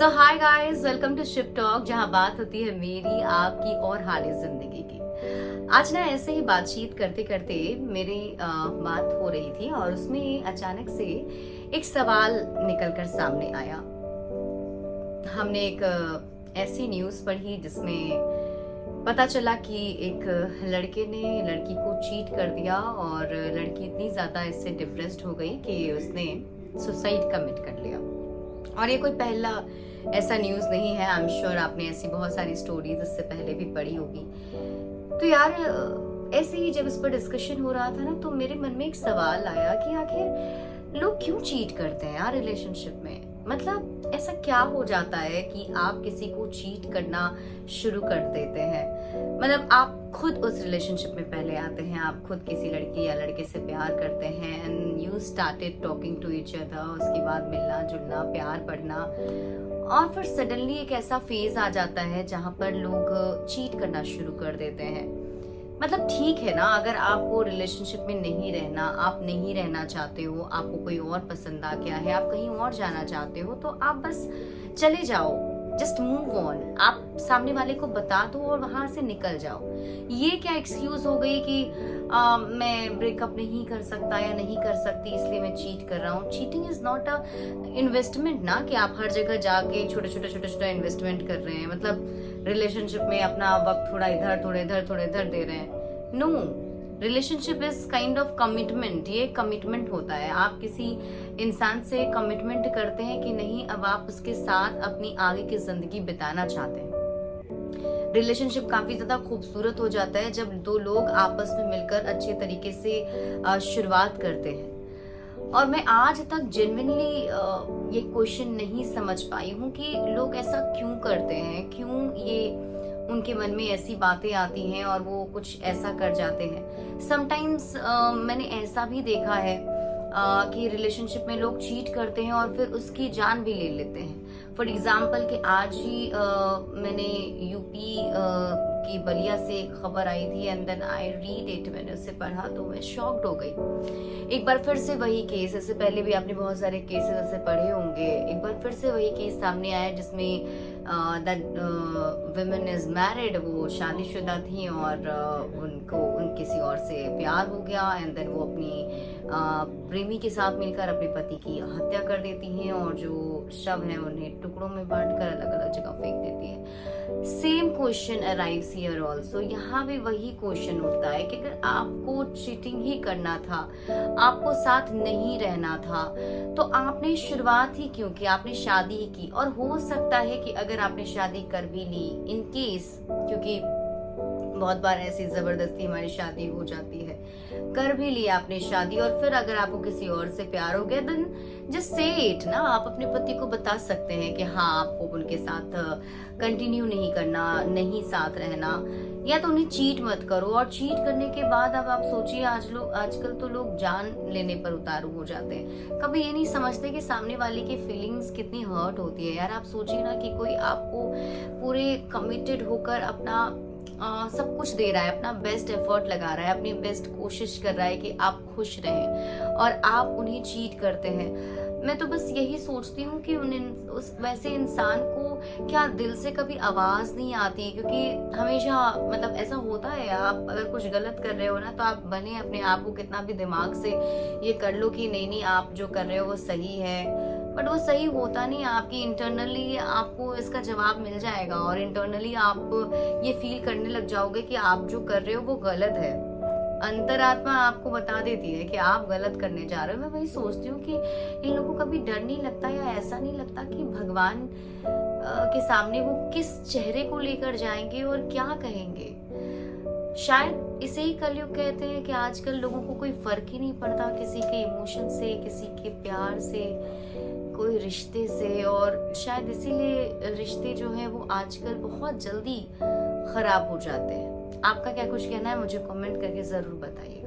So hi guys, welcome to ship talk, जहां बात होती है मेरी, आपकी और हाल जिंदगी की। आज ना ऐसे ही बातचीत करते करते मेरी बात हो रही थी और उसमें अचानक से एक सवाल निकल कर सामने आया। हमने एक ऐसी न्यूज़ पढ़ी जिसमें पता चला कि एक लड़के ने लड़की को चीट कर दिया और लड़की इतनी ज़्यादा इससे डिप्रेस्ड हो गई कि उसने सुसाइड कमिट कर लिया। और ये कोई पहला ऐसा न्यूज़ नहीं है, आई एम श्योर आपने ऐसी बहुत सारी स्टोरीज इससे पहले भी पढ़ी होगी। तो यार ऐसे ही जब इस पर डिस्कशन हो रहा था ना, तो मेरे मन में एक सवाल आया कि आखिर लोग क्यों चीट करते हैं यार रिलेशनशिप में। मतलब ऐसा क्या हो जाता है कि आप किसी को चीट करना शुरू कर देते हैं। मतलब आप खुद उस रिलेशनशिप में पहले आते हैं, आप खुद किसी लड़की या लड़के से प्यार करते हैं and you started talking to each other. उसके बाद मिलना जुलना, प्यार पढ़ना, और फिर सडनली एक ऐसा फेज आ जाता है जहां पर लोग चीट करना शुरू कर देते हैं। मतलब ठीक है ना, अगर आपको रिलेशनशिप में नहीं रहना, आप नहीं रहना चाहते हो, आपको कोई और पसंद आ गया है, आप कहीं और जाना चाहते हो, तो आप बस चले जाओ, जस्ट मूव ऑन। आप सामने वाले को बता दो और वहां से निकल जाओ। ये क्या एक्सक्यूज हो गई कि मैं ब्रेकअप नहीं कर सकता या नहीं कर सकती इसलिए मैं चीट कर रहा हूँ। Cheating is not a investment ना, कि आप हर जगह जाके छोटा इन्वेस्टमेंट कर रहे हैं। मतलब रिलेशनशिप में अपना वक्त थोड़ा इधर थोड़ा इधर दे रहे हैं। No, relationship is kind of commitment. ये कमिटमेंट होता है, आप किसी इंसान से कमिटमेंट करते हैं कि नहीं, अब आप उसके साथ अपनी आगे की जिंदगी बिताना चाहते हैं। रिलेशनशिप काफी ज्यादा खूबसूरत हो जाता है जब दो लोग आपस में मिलकर अच्छे तरीके से शुरुआत करते हैं। और मैं आज तक जेन्युइनली ये क्वेश्चन नहीं समझ पाई हूँ कि लोग ऐसा क्यों करते हैं, क्यों ये उनके मन में ऐसी बातें आती हैं और वो कुछ ऐसा कर जाते हैं। समटाइम्स मैंने ऐसा भी देखा है कि रिलेशनशिप में लोग चीट करते हैं और फिर उसकी जान भी ले लेते हैं। फॉर एग्जाम्पल कि आज ही मैंने यूपी की बलिया से एक खबर आई थी and then I read it. मैंने उसे पढ़ा तो मैं शॉक्ड हो गई। एक बार फिर से वही केस, इससे पहले भी आपने बहुत सारे केसेस ऐसे पढ़े होंगे, एक बार फिर से वही केस सामने आया जिसमें दैट विमेन इज मैरिड, वो शादीशुदा थी और उनको किसी और से प्यार हो गया एंड देन वो अपनी प्रेमी के साथ मिलकर अपने पति की हत्या कर देती हैं और जो शव है उन्हें टुकड़ों में बांटकर अलग अलग जगह फेंक देती है। Same question arrives here also. यहाँ भी वही क्वेश्चन उठता है कि अगर आपको चीटिंग ही करना था, आपको साथ नहीं रहना था, तो आपने शुरुआत ही क्यों की, आपने शादी ही की। और हो सकता है कि अगर आपने शादी कर भी ली, इन केस, क्योंकि बहुत बार ऐसी जबरदस्ती हमारी शादी हो जाती है, कर भी लिया आपने शादी और फिर अगर आपको किसी और से प्यार हो गया, देन जस्ट से इट ना। आप अपने पति को बता सकते हैं कि हाँ, आपको उनके साथ कंटिन्यू नहीं करना, नहीं साथ रहना, या तो उन्हें चीट मत करो। और चीट करने के बाद अब आप सोचिए, आजकल तो लोग जान लेने पर उतारू हो जाते हैं। कभी ये नहीं समझते कि सामने वाले की फीलिंग्स कितनी हर्ट होती है। यार आप सोचिए ना कि कोई आपको पूरे कमिटेड होकर अपना सब कुछ दे रहा है, अपना बेस्ट एफर्ट लगा रहा है, अपनी बेस्ट कोशिश कर रहा है कि आप खुश रहें, और आप उन्हें चीट करते हैं। मैं तो बस यही सोचती हूँ कि उस वैसे इंसान को क्या दिल से कभी आवाज नहीं आती, क्योंकि हमेशा मतलब ऐसा होता है, आप अगर कुछ गलत कर रहे हो ना, तो आप बने अपने आप को कितना भी दिमाग से ये कर लो कि नहीं आप जो कर रहे हो वो सही है, बट वो सही होता नहीं। आपकी इंटरनली आपको इसका जवाब मिल जाएगा और इंटरनली आप ये फील करने लग जाओगे कि आप जो कर रहे हो वो गलत है। अंतरात्मा आपको बता देती है कि आप गलत करने जा रहे हो। मैं वही सोचती हूँ कि इन लोगों को कभी डर नहीं लगता या ऐसा नहीं लगता कि भगवान के सामने वो किस चेहरे को लेकर जाएंगे और क्या कहेंगे। शायद इसे ही कलयुग कहते हैं कि आजकल लोगों को कोई फर्क ही नहीं पड़ता किसी के इमोशन से, किसी के प्यार से, कोई रिश्ते से। और शायद इसीलिए रिश्ते जो हैं वो आजकल बहुत जल्दी खराब हो जाते हैं। आपका क्या कुछ कहना है, मुझे कमेंट करके जरूर बताइए।